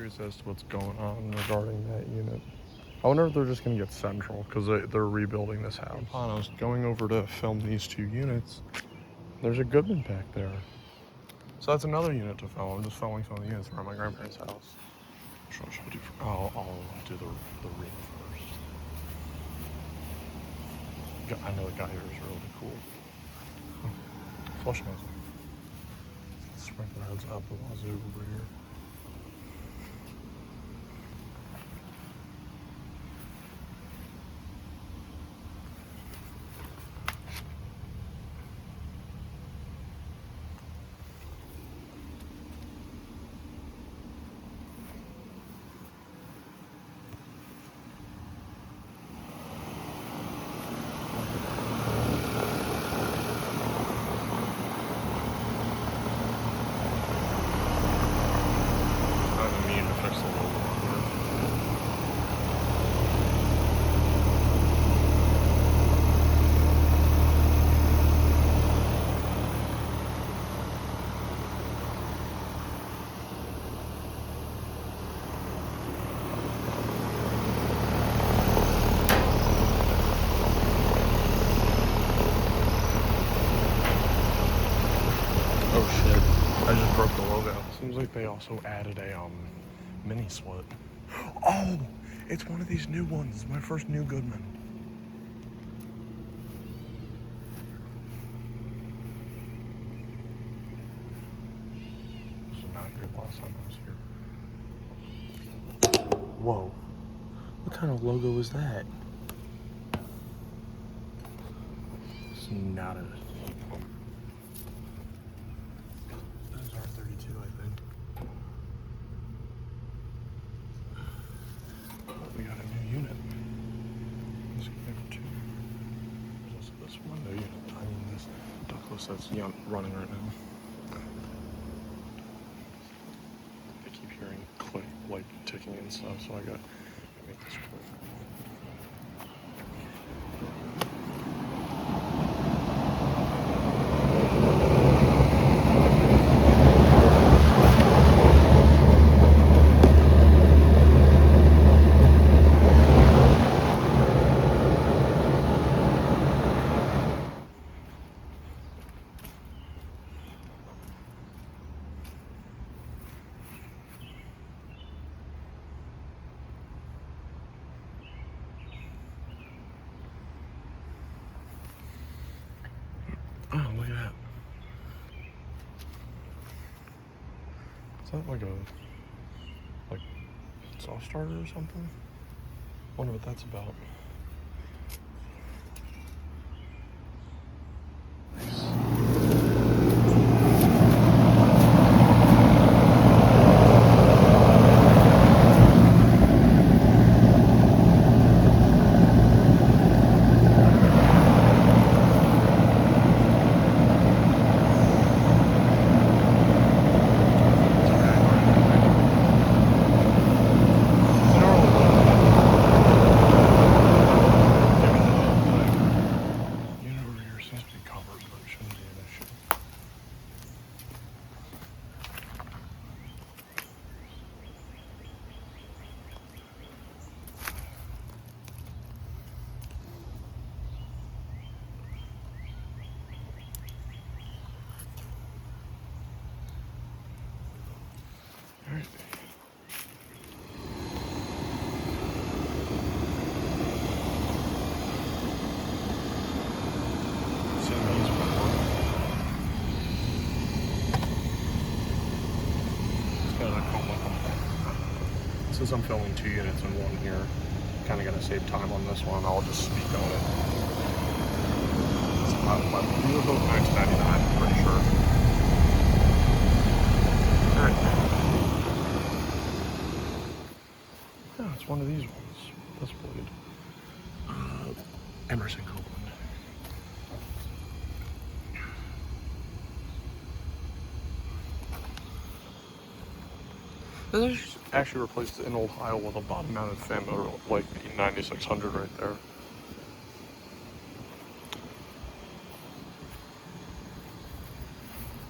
curious as to what's going on regarding that unit. I wonder if they're just going to get central because they're rebuilding this house. I was going over to film these two units. There's a Goodman back there. So that's another unit to film. I'm just filming some of the units around my grandparents' house. What should I do? I'll do the Rheem first. I know the guy here is really cool. Flush nozzle. Sprinkler heads up the wazoo over here. Oh shit, I just broke the logo. Seems like they also added a mini split. Oh, it's one of these new ones. It's my first new Goodman. This is not good last time I was here. Whoa, what kind of logo is that? It's not a... R32, I think. We got a new unit. Let's get two. There's also this window unit. I mean, this ductless that's running right now. I keep hearing click, like ticking and stuff, so I got to make this quick. Oh, look at that. Is that like a soft starter or something? Wonder what that's about. Alright. Since I'm filming two units in one here, kind of gonna save time on this one. I'll just speak on it. These are both 1999, I'm pretty sure. Alright. Yeah, it's one of these ones. This blade. Emerson Copeland. This actually replaced an old Heil with a bottom-mounted fan motor, like the 9600 right there.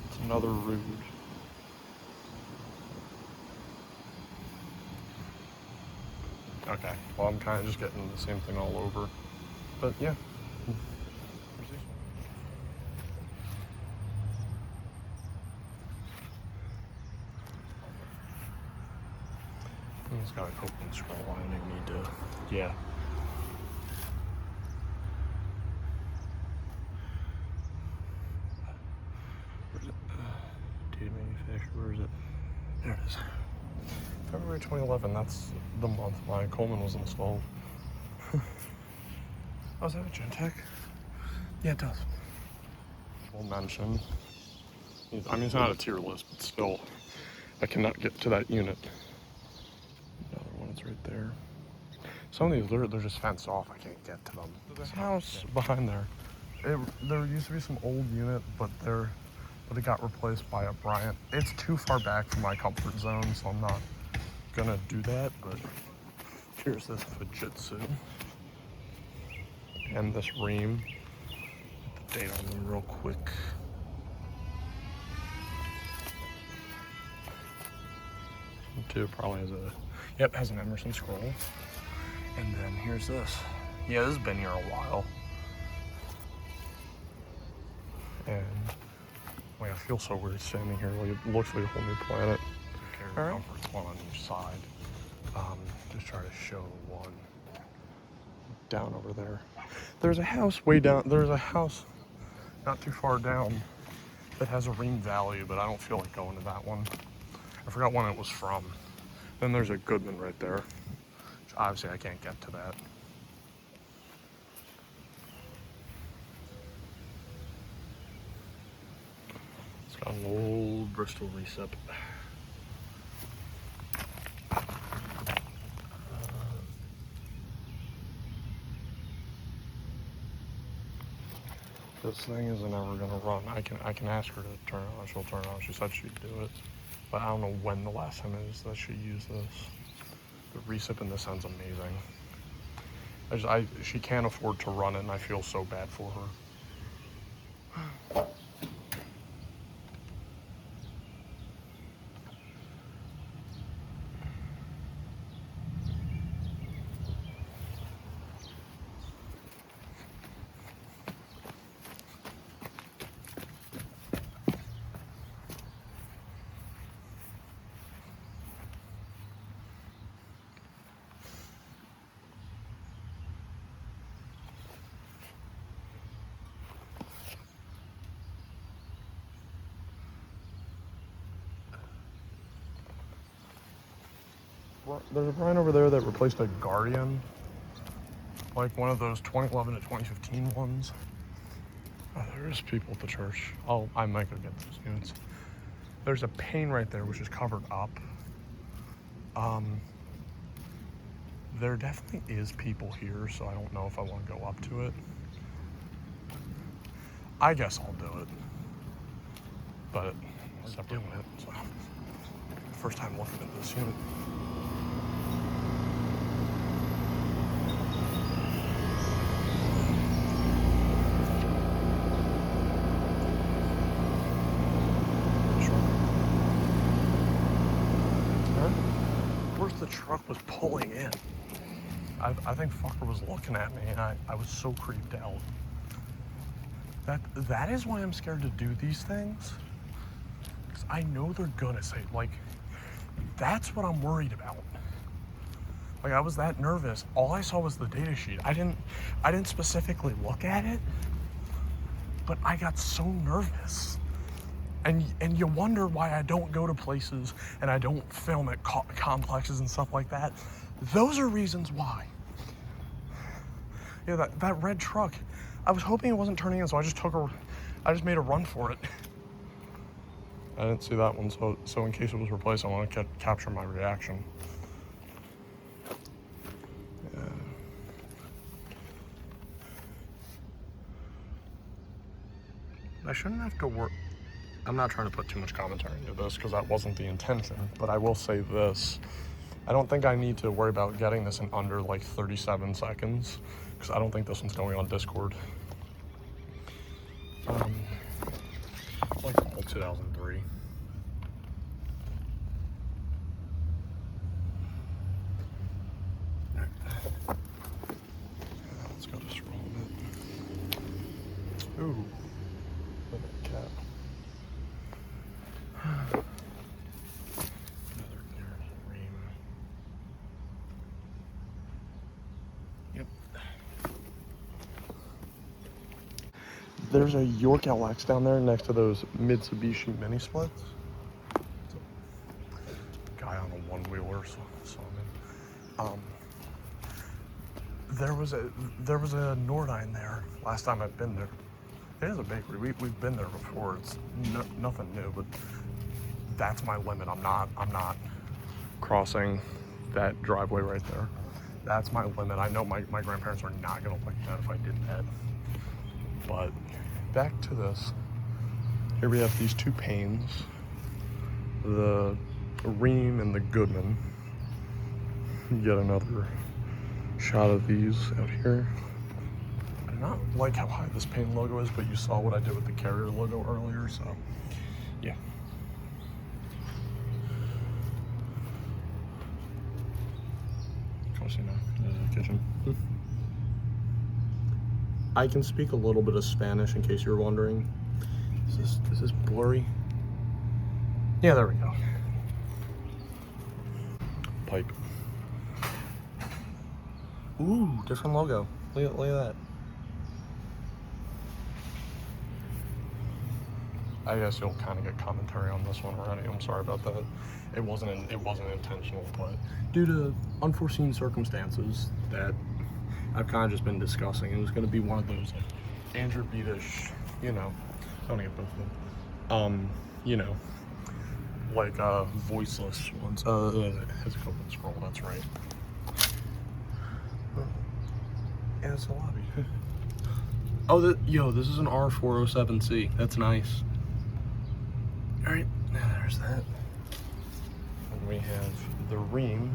It's another Rude. Okay, well, I'm kind of just getting the same thing all over. But yeah. It's got an open scroll. I don't even need to. Yeah. Where's it? Data manufacturer. Where is it? There it is. February 2011. That's the month my Coleman was installed. Oh, is that a Gentech? Yeah, it does. We'll mention. I mean, it's not a tier list, but still, I cannot get to that unit. Another one is right there. Some of these, they're just fenced off. I can't get to them. This house behind there, there used to be some old unit, but it got replaced by a Bryant. It's too far back from my comfort zone, so I'm not gonna do that. But here's this Fujitsu and this Rheem. Get the date on them real quick. Too probably has an Emerson scroll. And then here's this. Yeah, this has been here a while. And like, I feel so weird standing here. Like, it looks like a whole new planet. All right. Comforts, one on each side. Just try to show one down over there. There's a house way down. There's a house not too far down that has a Rheem value, but I don't feel like going to that one. I forgot when it was from. Then there's a Goodman right there. Which obviously I can't get to that. It's got an old Bristol recip. This thing isn't ever gonna run. I can ask her to turn it on. She'll turn it on. She said she'd do it, but I don't know when the last time is that she used this. The recip in this sounds amazing. She can't afford to run it, and I feel so bad for her. There's a Brian over there that replaced a Guardian, like one of those 2011 to 2015 ones. Oh, there's people at the church. I might go get those units. There's a pane right there which is covered up. There definitely is people here, so I don't know if I want to go up to it. I guess I'll do it, but I'm doing it. So first time looking at this unit. The truck was pulling in. I think fucker was looking at me, and I was so creeped out. That is why I'm scared to do these things, because I know they're gonna say, like, that's what I'm worried about. Like, I was that nervous. All I saw was the data sheet. I didn't specifically look at it, but I got so nervous. And you wonder why I don't go to places and I don't film at complexes and stuff like that. Those are reasons why. Yeah, that red truck, I was hoping it wasn't turning in, so I just made a run for it. I didn't see that one, so in case it was replaced, I want to capture my reaction. Yeah. I shouldn't have to work. I'm not trying to put too much commentary into this because that wasn't the intention, but I will say this. I don't think I need to worry about getting this in under like 37 seconds because I don't think this one's going on Discord. Like all 2003. There's a York LX down there next to those Mitsubishi mini splits. Guy on a one-wheeler, so there was a Nordine there last time I've been there. It is a bakery. We've been there before. It's nothing new, but that's my limit. I'm not crossing that driveway right there. That's my limit. I know my grandparents are not gonna like that if I did that. But back to this. Here we have these two panes, the Rheem and the Goodman. Yet another shot of these out here. I do not like how high this pane logo is, but you saw what I did with the Carrier logo earlier, so yeah. Come see now. There's the kitchen. I can speak a little bit of Spanish in case you're wondering. Is this blurry? Yeah, there we go. Pipe. Ooh, different logo. Look at that. I guess you'll kind of get commentary on this one already. I'm sorry about that. It wasn't intentional, but due to unforeseen circumstances that I've kind of just been discussing, it was going to be one of those like Andrew Beatish, you know, I want to get both of them. You know, like voiceless ones. It has a couple of scroll. That's right. Yeah, it's a lobby. Oh, this is an R407C. That's nice. All right, now there's that. And we have the Rheem